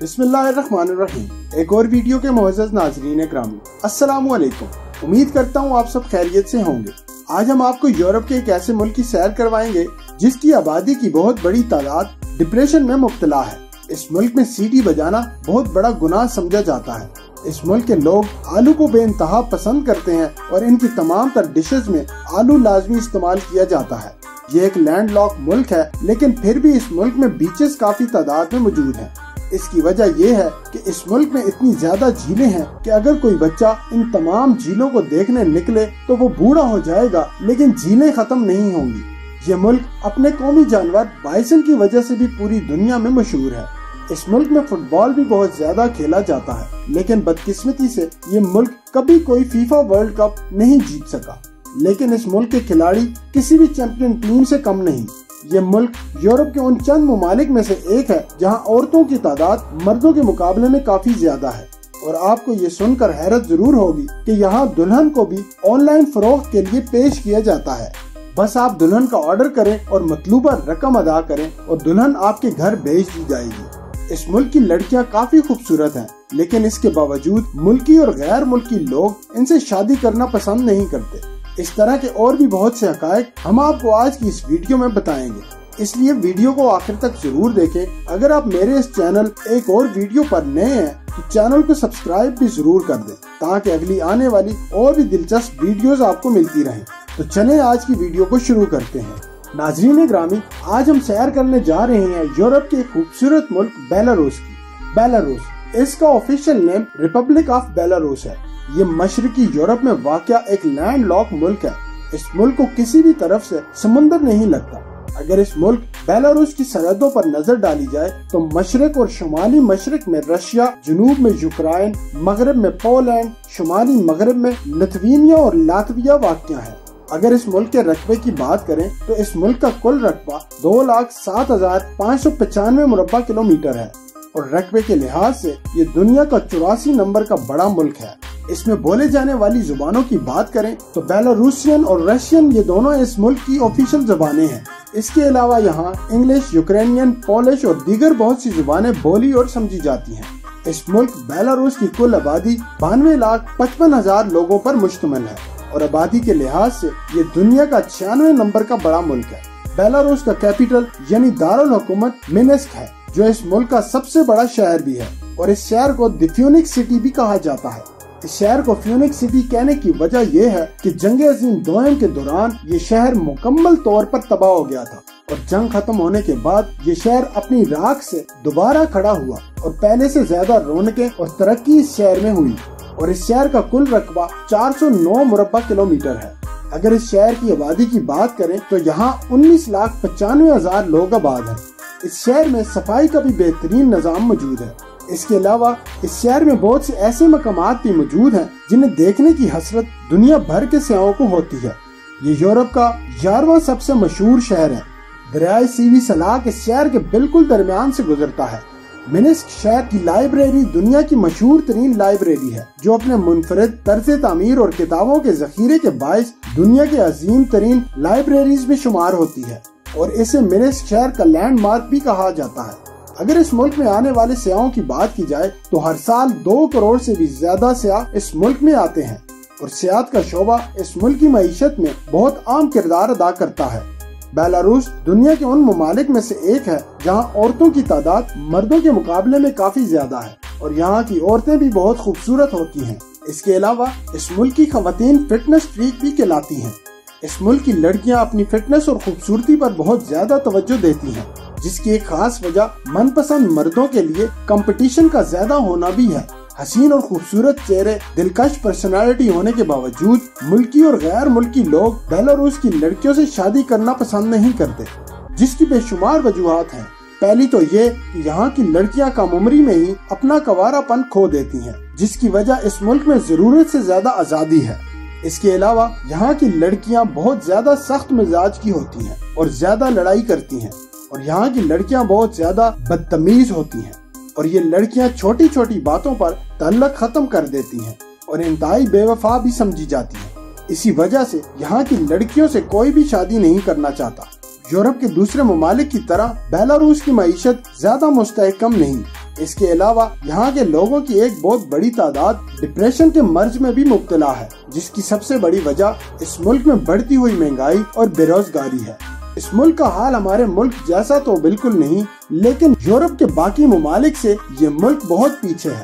बिस्मिल्लाहिर्रहमानिर्रहीम। एक और वीडियो के मुअज़्ज़ज़ नाज़रीन ग्रामी, अस्सलामु अलैकुम। उम्मीद करता हूँ आप सब खैरियत से होंगे। आज हम आपको यूरोप के एक ऐसे मुल्क की सैर करवाएंगे जिसकी आबादी की बहुत बड़ी तादाद डिप्रेशन में मुब्तला है। इस मुल्क में सीटी बजाना बहुत बड़ा गुनाह समझा जाता है। इस मुल्क के लोग आलू को बेइंतहा पसंद करते हैं और इनकी तमाम तर डिशेज में आलू लाजमी इस्तेमाल किया जाता है। ये एक लैंडलॉक मुल्क है, लेकिन फिर भी इस मुल्क में बीचेस काफी तादाद में मौजूद हैं। इसकी वजह ये है कि इस मुल्क में इतनी ज्यादा झीलें हैं कि अगर कोई बच्चा इन तमाम झीलों को देखने निकले तो वो बूढ़ा हो जाएगा, लेकिन झीलें खत्म नहीं होंगी। ये मुल्क अपने कौमी जानवर बाइसन की वजह से भी पूरी दुनिया में मशहूर है। इस मुल्क में फुटबॉल भी बहुत ज्यादा खेला जाता है, लेकिन बदकिस्मती से ये मुल्क कभी कोई फीफा वर्ल्ड कप नहीं जीत सका। लेकिन इस मुल्क के खिलाड़ी किसी भी चैंपियन टीम से कम नहीं। ये मुल्क यूरोप के उन चंद ममालिक में से एक है जहां औरतों की तादाद मर्दों के मुकाबले में काफी ज्यादा है। और आपको ये सुनकर हैरत जरूर होगी कि यहाँ दुल्हन को भी ऑनलाइन फरोख्त के लिए पेश किया जाता है। बस आप दुल्हन का ऑर्डर करें और मतलूबा रकम अदा करें और दुल्हन आपके घर भेज दी जाएगी। इस मुल्क की लड़कियां काफी खूबसूरत हैं, लेकिन इसके बावजूद मुल्की और गैर मुल्की लोग इनसे शादी करना पसंद नहीं करते। इस तरह के और भी बहुत से हकायक हम आपको आज की इस वीडियो में बताएंगे, इसलिए वीडियो को आखिर तक जरूर देखें। अगर आप मेरे इस चैनल एक और वीडियो पर नए हैं तो चैनल को सब्सक्राइब भी जरूर कर दें, ताकि अगली आने वाली और भी दिलचस्प वीडियोस आपको मिलती रहें। तो चलें आज की वीडियो को शुरू करते हैं। नाज़रीन ग्रामी, आज हम सैर करने जा रहे हैं यूरोप के खूबसूरत मुल्क बेलारूस की। बेलारूस, इसका official name Republic of Belarus है। ये मशरकी यूरोप में वाक़या एक लैंड लॉक मुल्क है। इस मुल्क को किसी भी तरफ से समुंदर नहीं लगता। अगर इस मुल्क बेलारूस की सरहदों पर नजर डाली जाए तो मशरक और शुमाली मशरक में रशिया, जनूब में यूक्रेन, मगरब में पोलैंड, शुमाली मगरब में लिथुआनिया और लातविया वाक़या है। अगर इस मुल्क के रकबे की बात करें तो इस मुल्क का कुल रकबा 2,07,595 मुरब्बा किलोमीटर है और रकबे के लिहाज से ये दुनिया का 84 नंबर का बड़ा मुल्क है। इसमें बोले जाने वाली जुबानों की बात करें तो बेलारूसियन और रशियन ये दोनों इस मुल्क की ऑफिशियल जुबानें हैं। इसके अलावा यहाँ इंग्लिश, यूक्रेनियन, पोलिश और दीगर बहुत सी जुबानें बोली और समझी जाती हैं। इस मुल्क बेलारूस की कुल आबादी 92,55,000 लोगों पर मुश्तमिल है और आबादी के लिहाज से ये दुनिया का 96 नंबर का बड़ा मुल्क है। बेलारूस का कैपिटल यानी दारुल हुकूमत मिन्स्क है, जो इस मुल्क का सबसे बड़ा शहर भी है और इस शहर को द फ्यूनिक्स सिटी भी कहा जाता है। इस शहर को फ्यूनिक्स सिटी कहने की वजह यह है कि जंग अज़ीम दोयम के दौरान ये शहर मुकम्मल तौर पर तबाह हो गया था और जंग खत्म होने के बाद ये शहर अपनी राख से दोबारा खड़ा हुआ और पहले से ज्यादा रौनकें और तरक्की इस शहर में हुई और इस शहर का कुल रकबा 409 मुरब्बा किलोमीटर है। अगर इस शहर की आबादी की बात करें तो यहाँ 19,95,000 लोग आबाद हैं। इस शहर में सफाई का भी बेहतरीन निज़ाम मौजूद है। इसके अलावा इस शहर में बहुत से ऐसे मकामात भी मौजूद हैं जिन्हें देखने की हसरत दुनिया भर के सयाहों को होती है। ये यूरोप का 11वां सबसे मशहूर शहर है। दरियाए सीवी सलाक इस शहर के बिल्कुल दरमियान से गुजरता है। मिन्स्क शहर की लाइब्रेरी दुनिया की मशहूर तरीन लाइब्रेरी है, जो अपने मुनफरिद तर्ज तामीर और किताबों के जखीरे के बायस दुनिया के अजीम तरीन लाइब्रेरीज में शुमार होती है और इसे मिन्स्क शहर का लैंडमार्क भी कहा जाता है। अगर इस मुल्क में आने वाले सयाहों की बात की जाए तो हर साल 2 करोड़ से भी ज्यादा सयाह इस मुल्क में आते हैं और सियाहत का शोबा इस मुल्क की मईशत में बहुत अहम किरदार अदा करता है। बेलारूस दुनिया के उन ममालिक में से एक है जहां औरतों की तादाद मर्दों के मुकाबले में काफी ज्यादा है और यहाँ की औरतें भी बहुत खूबसूरत होती हैं। इसके अलावा इस मुल्क की खवातीन फिटनेस फ्रीक भी कहलाती हैं। इस मुल्क की लड़कियां अपनी फिटनेस और खूबसूरती पर बहुत ज्यादा तवज्जो देती हैं, जिसकी एक खास वजह मनपसंद मर्दों के लिए कंपटीशन का ज्यादा होना भी है। हसीन और खूबसूरत चेहरे, दिलकश पर्सनालिटी होने के बावजूद मुल्की और गैर मुल्की लोग बेलारूस की लड़कियों से शादी करना पसंद नहीं करते, जिसकी बेशुमार वजूहात हैं। पहली तो ये कि यहाँ की लड़कियाँ कम उम्री में ही अपना कवारापन खो देती हैं, जिसकी वजह इस मुल्क में जरूरत से ज्यादा आजादी है। इसके अलावा यहाँ की लड़कियाँ बहुत ज्यादा सख्त मिजाज की होती हैं और ज्यादा लड़ाई करती हैं और यहाँ की लड़कियाँ बहुत ज्यादा बदतमीज होती हैं और ये लड़कियाँ छोटी छोटी बातों पर ताल्लुक खत्म कर देती हैं और इंतहाई बेवफा भी समझी जाती हैं। इसी वजह से यहाँ की लड़कियों से कोई भी शादी नहीं करना चाहता। यूरोप के दूसरे ममालिक की तरह बेलारूस की मईशत ज्यादा मुस्तहकम नहीं। اس کے علاوہ یہاں کے لوگوں کی ایک بہت بڑی تعداد ڈپریشن کے مرض میں بھی مبتلا ہے، جس کی سب سے بڑی وجہ اس ملک میں بڑھتی ہوئی مہنگائی اور بے روزگاری ہے۔ اس ملک کا حال ہمارے ملک جیسا تو بالکل نہیں، لیکن یورپ کے باقی ممالک سے یہ ملک بہت پیچھے ہے۔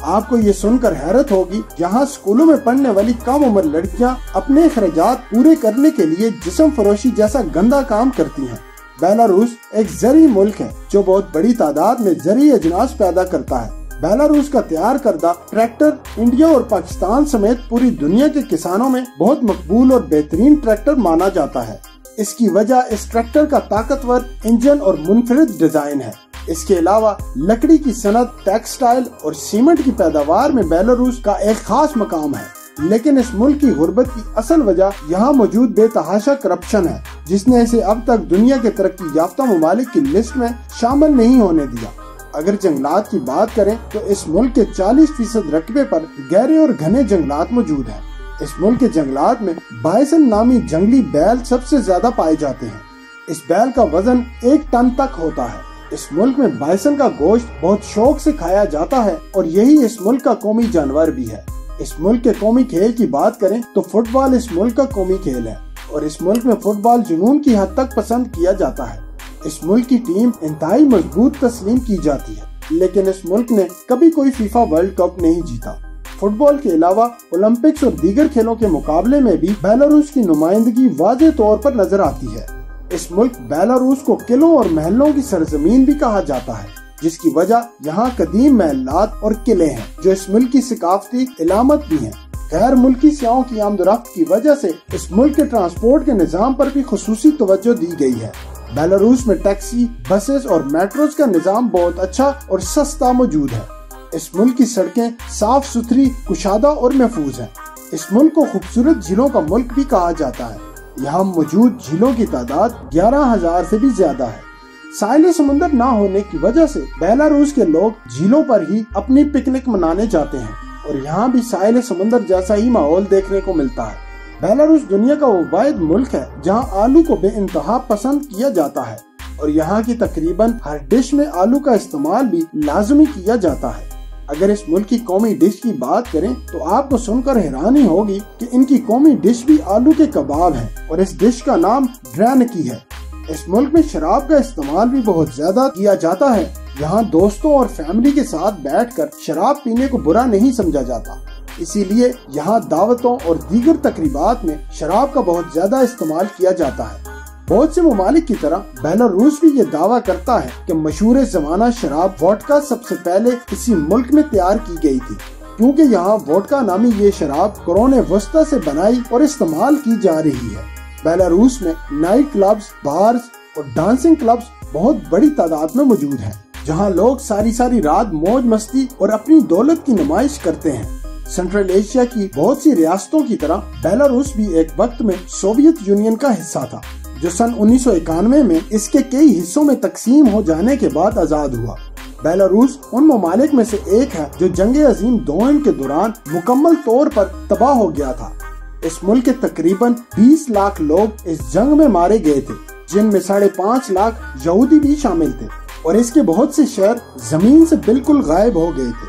آپ کو یہ سن کر حیرت ہوگی، یہاں اسکولوں میں پڑھنے والی کم عمر لڑکیاں اپنے اخراجات پورے کرنے کے لیے جسم فروشی جیسا گندا کام کرتی ہیں۔ بیلاروس ایک زرعی ملک ہے جو بہت بڑی تعداد میں زرعی اجناس پیدا کرتا ہے۔ بیلاروس کا تیار کردہ ٹریکٹر انڈیا اور پاکستان سمیت پوری دنیا کے کسانوں میں بہت مقبول اور بہترین ٹریکٹر مانا جاتا ہے۔ اس کی وجہ اس ٹریکٹر کا طاقتور انجن اور منفرد ڈیزائن ہے۔ اس کے علاوہ لکڑی کی صنعت، ٹیکسٹائل اور سیمنٹ کی پیداوار میں بیلاروس کا ایک خاص مقام ہے۔ لیکن اس ملک کی غربت کی اصل وجہ یہاں موجود بے تحاشا کرپشن ہے، جس نے اسے اب تک دنیا کے ترقی یافتہ ممالک کی لسٹ میں شامل نہیں ہونے دیا۔ اگر جنگلات کی بات کریں تو اس ملک کے 40% رقبے پر گہرے اور گھنے جنگلات موجود ہیں۔ اس ملک کے جنگلات میں بائسن نامی جنگلی بیل سب سے زیادہ پائے جاتے ہیں۔ اس بیل کا وزن 1 ٹن تک ہوتا ہے۔ اس ملک میں بائسن کا گوشت بہت شوق سے کھایا جاتا ہے اور یہی اس ملک کا قومی جانور بھی ہے۔ اس ملک کے قومی کھیل کی بات کریں تو فٹ بال اس ملک کا قومی کھیل ہے اور اس ملک میں فٹ بال جنون کی حد تک پسند کیا جاتا ہے۔ اس ملک کی ٹیم انتہائی مضبوط تسلیم کی جاتی ہے، لیکن اس ملک نے کبھی کوئی فیفا ورلڈ کپ نہیں جیتا۔ فٹ بال کے علاوہ اولمپکس اور دیگر کھیلوں کے مقابلے میں بھی بیلاروس کی نمائندگی واضح طور پر نظر آتی ہے۔ اس ملک بیلاروس کو قلعوں اور محلوں کی سرزمین بھی کہا جاتا ہے، جس کی وجہ یہاں قدیم محلات اور قلعے ہیں جو اس ملک کی ثقافتی علامت بھی ہیں۔ غیر ملکی سیاحوں کی آمد و رفت کی وجہ سے اس ملک کے ٹرانسپورٹ کے نظام پر بھی خصوصی توجہ دی گئی ہے۔ بیلاروس میں ٹیکسی، بسز اور میٹروز کا نظام بہت اچھا اور سستا موجود ہے۔ اس ملک کی سڑکیں صاف ستھری، کشادہ اور محفوظ ہیں۔ اس ملک کو خوبصورت جھیلوں کا ملک بھی کہا جاتا ہے۔ یہاں موجود جھیلوں کی تعداد 11,000 سے بھی زیادہ ہے۔ ساحل سمندر نہ ہونے کی وجہ سے بیلاروس کے لوگ جھیلوں پر ہی اپنی پکنک منانے جاتے ہیں اور یہاں بھی ساحل سمندر جیسا ہی ماحول دیکھنے کو ملتا ہے۔ بیلاروس دنیا کا وہ واحد ملک ہے جہاں آلو کو بے انتہا پسند کیا جاتا ہے اور یہاں کی تقریباً ہر ڈش میں آلو کا استعمال بھی لازمی کیا جاتا ہے۔ اگر اس ملک کی قومی ڈش کی بات کریں تو آپ کو سن کر حیرانی ہوگی کہ ان کی قومی ڈش بھی آلو کے کباب ہیں اور اس ڈش کا نام ڈرینکی ہے۔ اس ملک میں شراب کا استعمال بھی بہت زیادہ کیا جاتا ہے۔ یہاں دوستوں اور فیملی کے ساتھ بیٹھ کر شراب پینے کو برا نہیں سمجھا جاتا، اسی لیے یہاں دعوتوں اور دیگر تقریبات میں شراب کا بہت زیادہ استعمال کیا جاتا ہے۔ بہت سے ممالک کی طرح بیلاروس بھی یہ دعویٰ کرتا ہے کہ مشہور زمانہ شراب ووڈکا سب سے پہلے اسی ملک میں تیار کی گئی تھی، کیونکہ یہاں ووڈکا نامی یہ شراب قرون وسطی سے بنائی اور استعمال کی جا رہی ہے۔ بیلاروس میں نائٹ کلبز، بارز اور ڈانسنگ کلبز بہت بڑی تعداد میں موجود ہیں، جہاں لوگ ساری رات موج مستی اور اپنی دولت کی نمائش کرتے ہیں۔ سنٹرل ایشیا کی بہت سی ریاستوں کی طرح بیلاروس بھی ایک وقت میں سوویت یونین کا حصہ تھا، جو سن 1991 میں اس کے کئی حصوں میں تقسیم ہو جانے کے بعد آزاد ہوا۔ بیلاروس ان ممالک میں سے ایک ہے جو جنگ عظیم دوم کے دوران مکمل طور پر تباہ ہو گیا تھا۔ اس ملک کے تقریباً 20 لاکھ لوگ اس جنگ میں مارے گئے تھے، جن میں 5.5 لاکھ یہودی بھی شامل تھے، اور اس کے بہت سے شہر زمین سے بالکل غائب ہو گئے تھے۔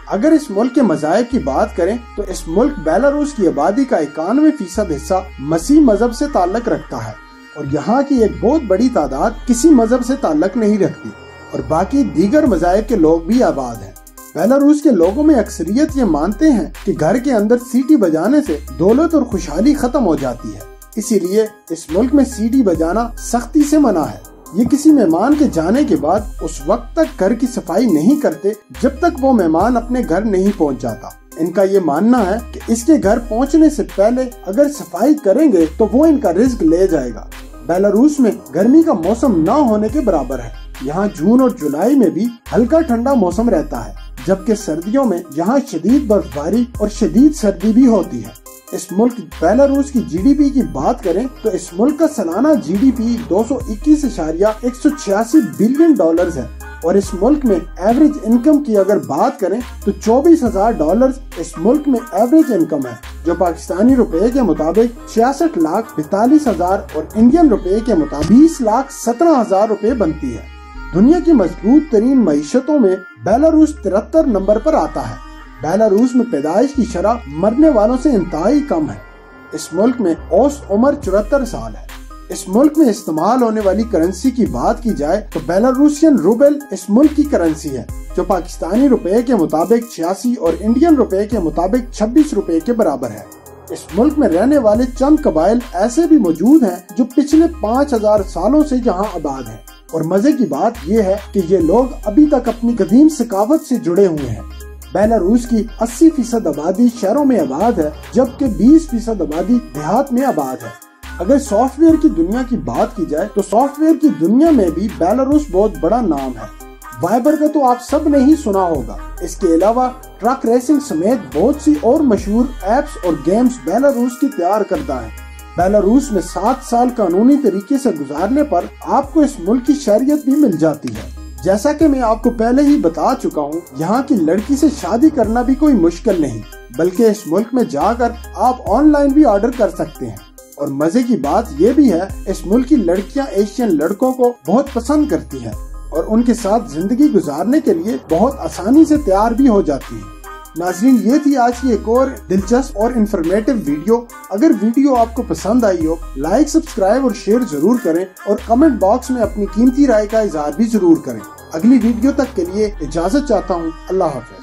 اگر اس ملک کے مذاہب کی بات کریں تو اس ملک بیلاروس کی آبادی کا 91% حصہ مسیح مذہب سے تعلق رکھتا ہے، اور یہاں کی ایک بہت بڑی تعداد کسی مذہب سے تعلق نہیں رکھتی، اور باقی دیگر مذاہب کے لوگ بھی آباد ہیں۔ بیلاروس کے لوگوں میں اکثریت یہ مانتے ہیں کہ گھر کے اندر سیٹی بجانے سے دولت اور خوشحالی ختم ہو جاتی ہے، اسی لیے اس ملک میں سیٹی بجانا سختی سے منع ہے۔ یہ کسی مہمان کے جانے کے بعد اس وقت تک گھر کی صفائی نہیں کرتے جب تک وہ مہمان اپنے گھر نہیں پہنچ جاتا۔ ان کا یہ ماننا ہے کہ اس کے گھر پہنچنے سے پہلے اگر صفائی کریں گے تو وہ ان کا رزق لے جائے گا۔ بیلاروس میں گرمی کا موسم نہ ہونے کے برابر ہے۔ یہاں جون اور جولائی میں بھی ہلکا ٹھنڈا موسم رہتا ہے، جبکہ سردیوں میں یہاں شدید برف باری اور شدید سردی بھی ہوتی ہے۔ اس ملک بیلاروس کی جی ڈی پی کی بات کریں تو اس ملک کا سالانہ جی ڈی پی $221.186 بلین ہے، اور اس ملک میں ایوریج انکم کی اگر بات کریں تو $24,000 اس ملک میں ایوریج انکم ہے، جو پاکستانی روپے کے مطابق 66,42,000 اور انڈین روپے کے مطابق 20,17,000 روپے بنتی ہے۔ दुनिया की मजबूत तरीन मईशतों में बेलारूस 73 नंबर पर आता है। बेलारूस में पैदाइश की शरह मरने वालों से इंतहाई कम है। इस मुल्क में औसत उम्र 74 साल है। इस मुल्क में इस्तेमाल होने वाली करेंसी की बात की जाए तो बेलारूसियन रूबल इस मुल्क की करेंसी है, जो पाकिस्तानी रुपए के मुताबिक 86 और इंडियन रुपए के मुताबिक 26 रुपए के बराबर है। इस मुल्क में रहने वाले चंद कबाइल ऐसे भी मौजूद हैं जो पिछले 5000 सालों से यहाँ आबाद हैं। और मजे की बात ये है कि ये लोग अभी तक अपनी कदीम सकावत से जुड़े हुए हैं। बेलारूस की 80% आबादी शहरों में आबाद है, जबकि 20% आबादी देहात में आबाद है। अगर सॉफ्टवेयर की दुनिया की बात की जाए तो सॉफ्टवेयर की दुनिया में भी बेलारूस बहुत बड़ा नाम है। वाइबर का तो आप सब ने ही सुना होगा। इसके अलावा ट्रक रेसिंग समेत बहुत सी और मशहूर एप्स और गेम्स बेलारूस की तैयार करता है। बेलारूस में 7 साल कानूनी तरीके से गुजारने पर आपको इस मुल्क की शहरियत भी मिल जाती है। जैसा कि मैं आपको पहले ही बता चुका हूँ, यहाँ की लड़की से शादी करना भी कोई मुश्किल नहीं, बल्कि इस मुल्क में जाकर आप ऑनलाइन भी ऑर्डर कर सकते हैं। और मजे की बात ये भी है, इस मुल्क की लड़कियाँ एशियन लड़कों को बहुत पसंद करती हैं और उनके साथ जिंदगी गुजारने के लिए बहुत आसानी से तैयार भी हो जाती हैं। नाज़रीन, ये थी आज की एक और दिलचस्प और इंफॉर्मेटिव वीडियो। अगर वीडियो आपको पसंद आई हो, लाइक, सब्सक्राइब और शेयर जरूर करें और कमेंट बॉक्स में अपनी कीमती राय का इजहार भी जरूर करें। अगली वीडियो तक के लिए इजाजत चाहता हूँ। अल्लाह हाफ़िज़।